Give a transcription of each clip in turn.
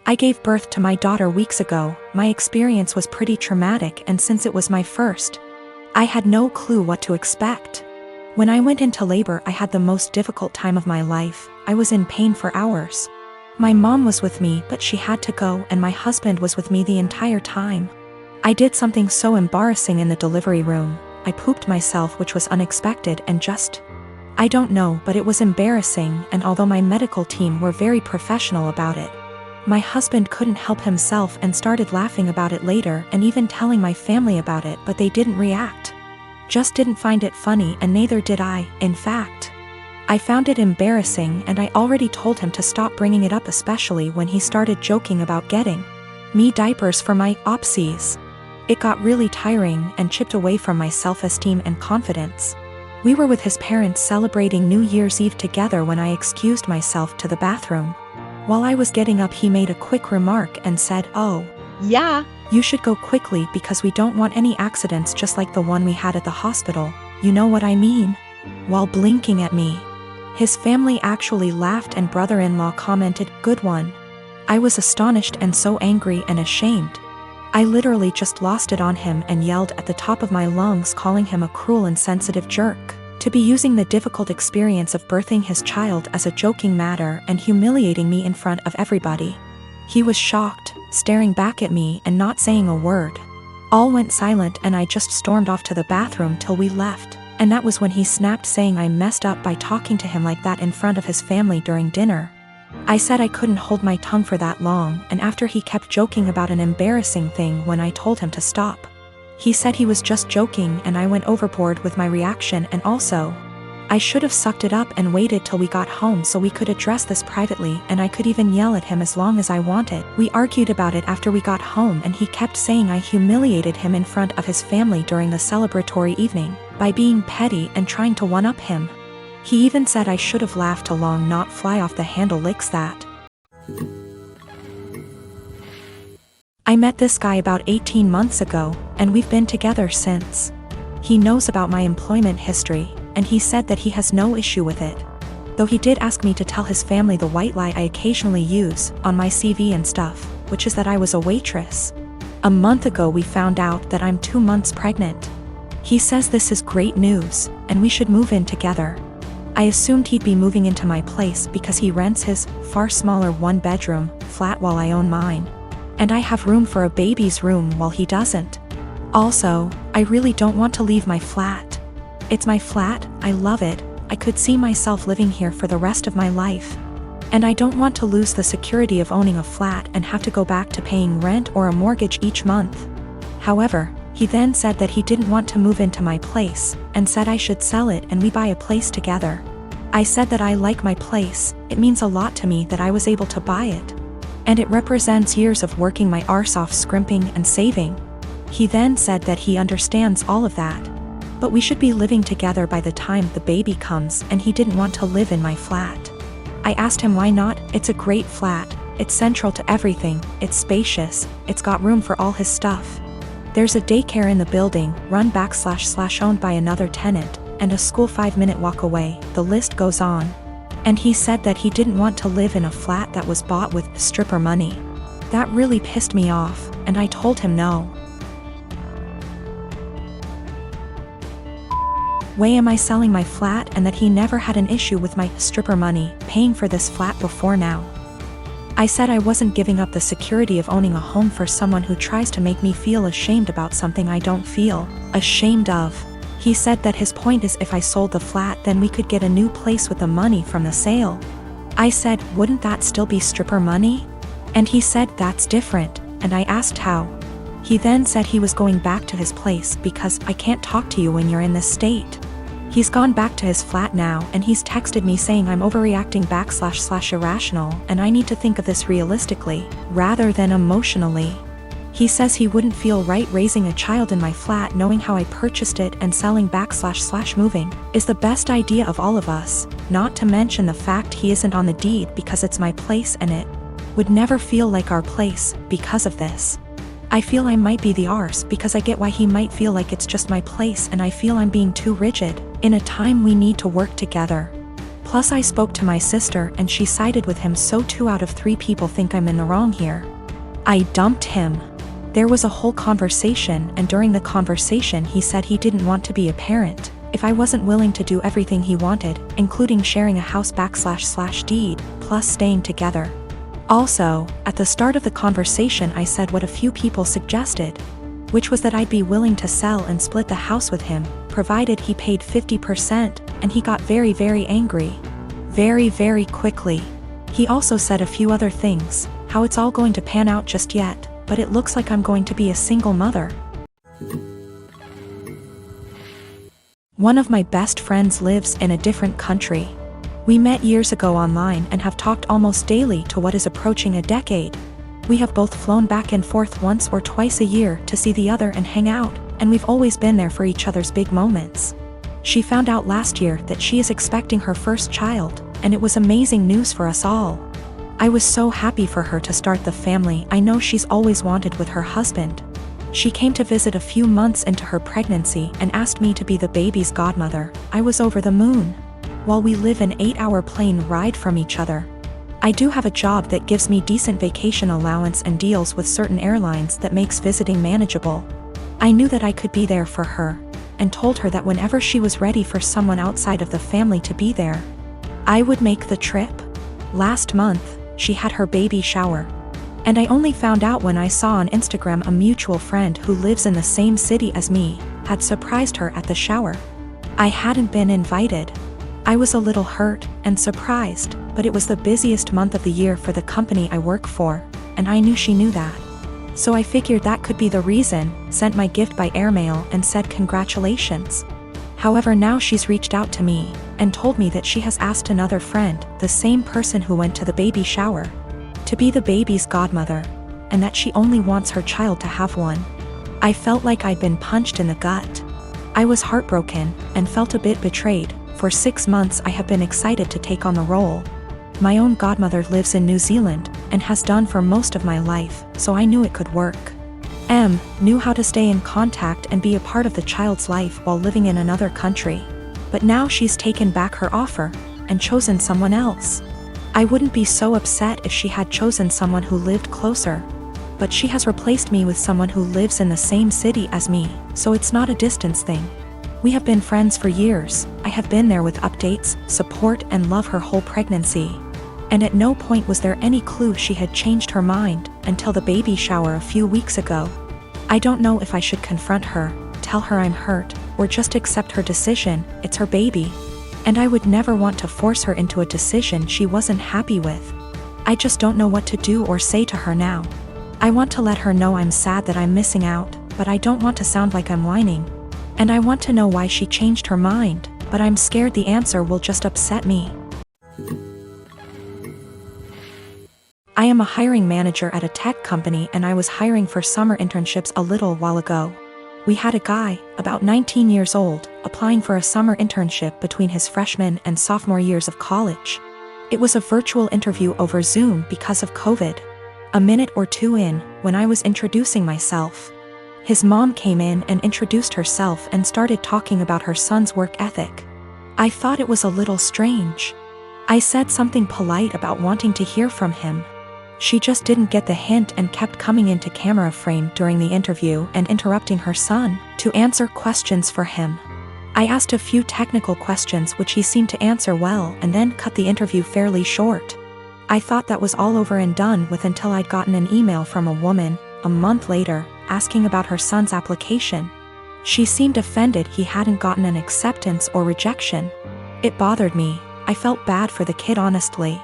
I gave birth to my daughter weeks ago. My experience was pretty traumatic, and since it was my first, I had no clue what to expect. When I went into labor, I had the most difficult time of my life. I was in pain for hours. My mom was with me, but she had to go, and my husband was with me the entire time. I did something so embarrassing in the delivery room. I pooped myself, which was unexpected and I don't know, but it was embarrassing, and although my medical team were very professional about it, my husband couldn't help himself and started laughing about it later and even telling my family about it, but they didn't react. Just didn't find it funny, and neither did I. In fact, I found it embarrassing, and I already told him to stop bringing it up, especially when he started joking about getting me diapers for my opsies. It got really tiring and chipped away from my self-esteem and confidence. We were with his parents celebrating New Year's Eve together when I excused myself to the bathroom. While I was getting up, he made a quick remark and said, "Oh, yeah, you should go quickly because we don't want any accidents just like the one we had at the hospital. You know what I mean?" While blinking at me. His family actually laughed, and brother-in-law commented, "Good one." I was astonished and so angry and ashamed. I literally just lost it on him and yelled at the top of my lungs, calling him a cruel and insensitive jerk, to be using the difficult experience of birthing his child as a joking matter and humiliating me in front of everybody. He was shocked, staring back at me and not saying a word. All went silent, and I just stormed off to the bathroom till we left, and that was when he snapped, saying I messed up by talking to him like that in front of his family during dinner. I said I couldn't hold my tongue for that long, and after he kept joking about an embarrassing thing when I told him to stop. He said he was just joking, and I went overboard with my reaction, and also, I should have sucked it up and waited till we got home so we could address this privately, and I could even yell at him as long as I wanted. We argued about it after we got home, and he kept saying I humiliated him in front of his family during the celebratory evening by being petty and trying to one-up him. He even said I should have laughed along, not fly off the handle licks that. I met this guy about 18 months ago, and we've been together since. He knows about my employment history, and he said that he has no issue with it. Though he did ask me to tell his family the white lie I occasionally use on my CV and stuff, which is that I was a waitress. A month ago we found out that I'm 2 months pregnant. He says this is great news, and we should move in together. I assumed he'd be moving into my place because he rents his far smaller 1-bedroom flat while I own mine. And I have room for a baby's room while he doesn't. Also, I really don't want to leave my flat. It's my flat, I love it, I could see myself living here for the rest of my life. And I don't want to lose the security of owning a flat and have to go back to paying rent or a mortgage each month. However, he then said that he didn't want to move into my place, and said I should sell it and we buy a place together. I said that I like my place, it means a lot to me that I was able to buy it. And it represents years of working my arse off, scrimping and saving. He then said that he understands all of that, but we should be living together by the time the baby comes, and he didn't want to live in my flat. I asked him why not. It's a great flat, it's central to everything, it's spacious, it's got room for all his stuff. There's a daycare in the building, run / owned by another tenant, and a school 5-minute walk away, the list goes on. And he said that he didn't want to live in a flat that was bought with stripper money. That really pissed me off, and I told him no way am I selling my flat, and that he never had an issue with my stripper money paying for this flat before now. I said I wasn't giving up the security of owning a home for someone who tries to make me feel ashamed about something I don't feel ashamed of. He said that his point is if I sold the flat then we could get a new place with the money from the sale. I said, wouldn't that still be stripper money? And he said that's different, and I asked how. He then said he was going back to his place because I can't talk to you when you're in this state. He's gone back to his flat now, and he's texted me saying I'm overreacting / irrational, and I need to think of this realistically, rather than emotionally. He says he wouldn't feel right raising a child in my flat knowing how I purchased it, and selling back / moving is the best idea of all of us, not to mention the fact he isn't on the deed because it's my place and it would never feel like our place because of this. I feel I might be the arse because I get why he might feel like it's just my place, and I feel I'm being too rigid in a time we need to work together. Plus I spoke to my sister and she sided with him, so 2 out of 3 people think I'm in the wrong here. I dumped him. There was a whole conversation, and during the conversation he said he didn't want to be a parent if I wasn't willing to do everything he wanted, including sharing a house / deed, plus staying together. Also, at the start of the conversation I said what a few people suggested, which was that I'd be willing to sell and split the house with him, provided he paid 50%, and he got very, very angry. Very, very quickly. He also said a few other things, how it's all going to pan out just yet, but it looks like I'm going to be a single mother. One of my best friends lives in a different country. We met years ago online and have talked almost daily to what is approaching a decade. We have both flown back and forth once or twice a year to see the other and hang out, and we've always been there for each other's big moments. She found out last year that she is expecting her first child, and it was amazing news for us all. I was so happy for her to start the family I know she's always wanted with her husband. She came to visit a few months into her pregnancy and asked me to be the baby's godmother. I was over the moon. While we live an 8-hour plane ride from each other. I do have a job that gives me decent vacation allowance and deals with certain airlines that makes visiting manageable. I knew that I could be there for her, and told her that whenever she was ready for someone outside of the family to be there, I would make the trip. Last month, she had her baby shower. And I only found out when I saw on Instagram a mutual friend who lives in the same city as me had surprised her at the shower. I hadn't been invited. I was a little hurt and surprised, but it was the busiest month of the year for the company I work for, and I knew she knew that. So I figured that could be the reason, sent my gift by airmail and said congratulations. However, now she's reached out to me and told me that she has asked another friend, the same person who went to the baby shower, to be the baby's godmother, and that she only wants her child to have one. I felt like I'd been punched in the gut. I was heartbroken and felt a bit betrayed. For 6 months I have been excited to take on the role. My own godmother lives in New Zealand, and has done for most of my life, so I knew it could work. Knew how to stay in contact and be a part of the child's life while living in another country. But now she's taken back her offer, and chosen someone else. I wouldn't be so upset if she had chosen someone who lived closer. But she has replaced me with someone who lives in the same city as me, so it's not a distance thing. We have been friends for years. I have been there with updates, support and love her whole pregnancy. And at no point was there any clue she had changed her mind, until the baby shower a few weeks ago. I don't know if I should confront her, tell her I'm hurt, or just accept her decision. It's her baby. And I would never want to force her into a decision she wasn't happy with. I just don't know what to do or say to her now. I want to let her know I'm sad that I'm missing out, but I don't want to sound like I'm whining. And I want to know why she changed her mind, but I'm scared the answer will just upset me. I am a hiring manager at a tech company, and I was hiring for summer internships a little while ago. We had a guy, about 19 years old, applying for a summer internship between his freshman and sophomore years of college. It was a virtual interview over Zoom because of COVID. A minute or two in, when I was introducing myself, his mom came in and introduced herself and started talking about her son's work ethic. I thought it was a little strange. I said something polite about wanting to hear from him. She just didn't get the hint and kept coming into camera frame during the interview and interrupting her son to answer questions for him. I asked a few technical questions which he seemed to answer well, and then cut the interview fairly short. I thought that was all over and done with until I'd gotten an email from a woman, a month later, asking about her son's application. She seemed offended he hadn't gotten an acceptance or rejection. It bothered me. I felt bad for the kid, honestly.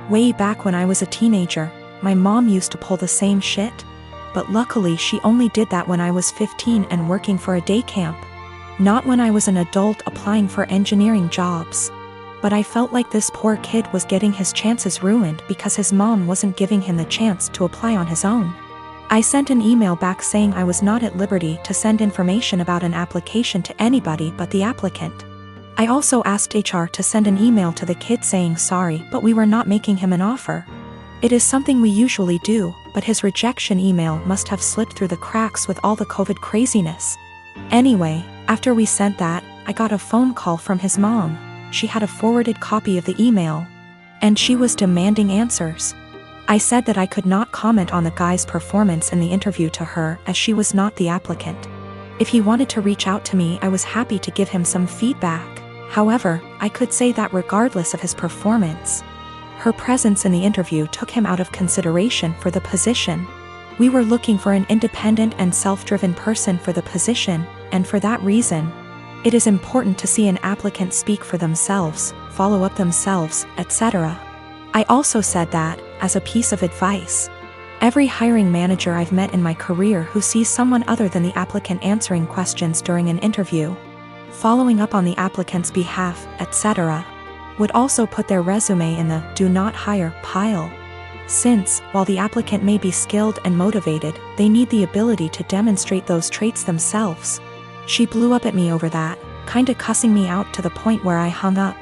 Way back when I was a teenager, my mom used to pull the same shit. But luckily she only did that when I was 15 and working for a day camp. Not when I was an adult applying for engineering jobs. But I felt like this poor kid was getting his chances ruined because his mom wasn't giving him the chance to apply on his own. I sent an email back saying I was not at liberty to send information about an application to anybody but the applicant. I also asked HR to send an email to the kid saying sorry, but we were not making him an offer. It is something we usually do, but his rejection email must have slipped through the cracks with all the COVID craziness. Anyway, after we sent that, I got a phone call from his mom. she had a forwarded copy of the email. And she was demanding answers. I said that I could not comment on the guy's performance in the interview to her as she was not the applicant. If he wanted to reach out to me, I was happy to give him some feedback. However, I could say that regardless of his performance, her presence in the interview took him out of consideration for the position. We were looking for an independent and self-driven person for the position, and for that reason, it is important to see an applicant speak for themselves, follow up themselves, etc. I also said that, as a piece of advice, every hiring manager I've met in my career who sees someone other than the applicant answering questions during an interview, following up on the applicant's behalf, etc., would also put their resume in the "do not hire" pile. Since, while the applicant may be skilled and motivated, they need the ability to demonstrate those traits themselves. She blew up at me over that, kinda cussing me out to the point where I hung up.